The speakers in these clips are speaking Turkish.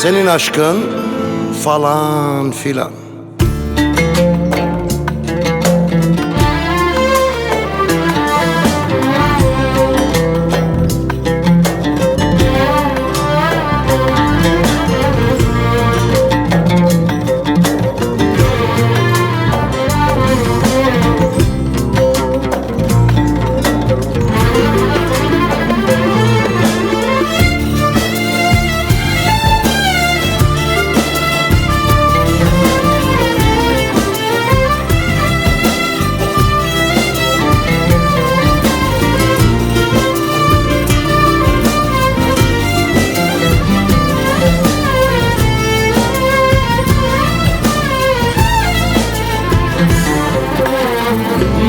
senin aşkın falan filan.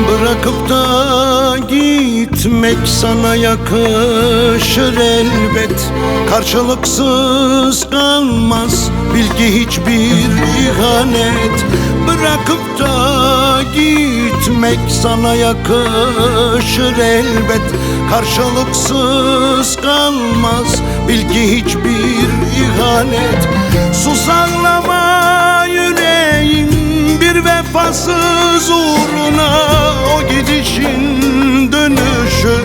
Bırakıp da gitmek sana yakışır elbet. Karşılıksız kalmaz bil ki hiçbir ihanet. Bırakıp da gitmek sana yakışır elbet. Karşılıksız kalmaz bil ki hiçbir ihanet. Sus ağlama yüreğim bir vefasız uğruna. O gidişin dönüşü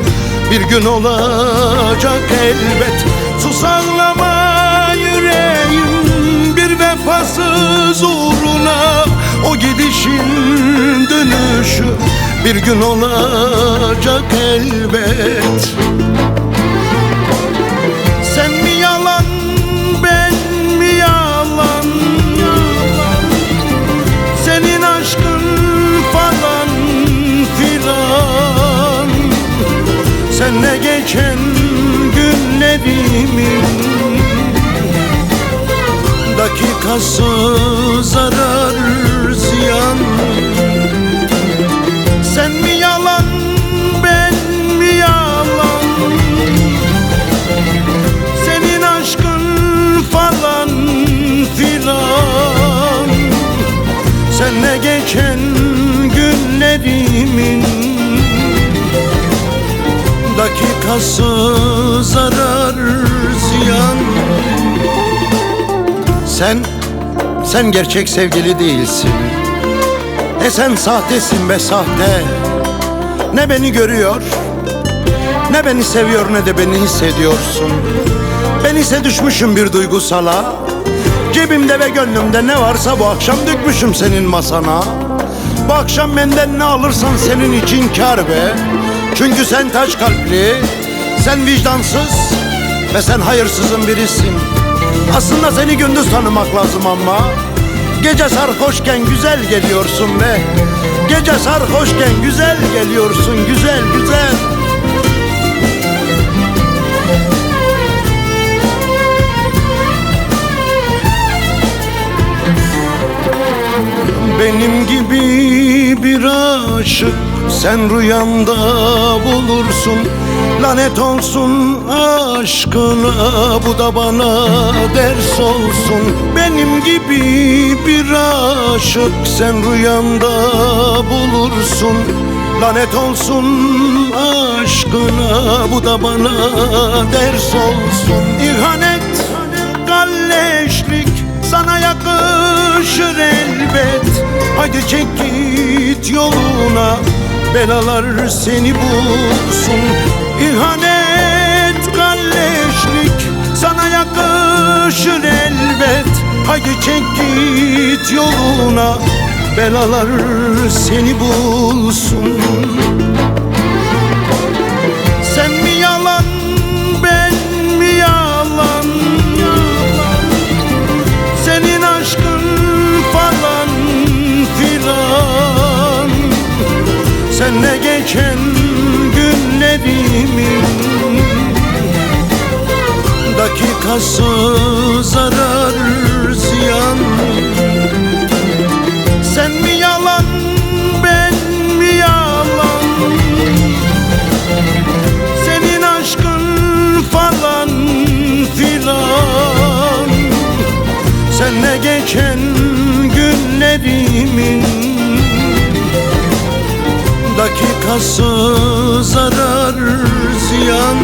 bir gün olacak elbet. Sus ağlama yüreğim bir vefasız uğruna. O gidişin dönüşü bir gün olacak elbet. Sen mi yalan, ben mi yalan? Senin aşkın falan filan. Seninle geçen günlerimin dakikası zarar ziyan. Sen mi yalan, ben mi yalan? Senin aşkın falan filan. Seninle geçen günlerimin dakikası zarar ziyan. Sen gerçek sevgili değilsin. Sen sahtesin be sahte. Ne beni görüyor, ne beni seviyor, ne de beni hissediyorsun. Ben ise düşmüşüm bir duygusala. Cebimde ve gönlümde ne varsa bu akşam dökmüşüm senin masana. Bu akşam benden ne alırsan senin için kâr be. Çünkü sen taş kalpli, sen vicdansız ve sen hayırsızın birisin. Aslında seni gündüz tanımak lazım ama gece sarhoşken güzel geliyorsun be. Gece sarhoşken güzel geliyorsun, güzel güzel. Benim gibi bir aşık sen rüyanda bulursun. Lanet olsun aşkına, bu da bana ders olsun. Benim gibi bir aşık sen rüyanda bulursun. Lanet olsun aşkına, bu da bana ders olsun. İhanet, kalleşlik sana yakışır elbet. Haydi çek git yoluna, belalar seni bulsun. İhanet, kalleşlik sana yakışır elbet. Haydi çek git yoluna, belalar seni bulsun. Sen mi yalan, ben mi yalan? Senin aşkın falan filan. Seninle geçen günlerimin dakikası zarar ziyan. Sen mi yalan, ben mi yalan? Senin aşkın falan filan. Seninle geçen günlerimin dakikası zarar ziyan.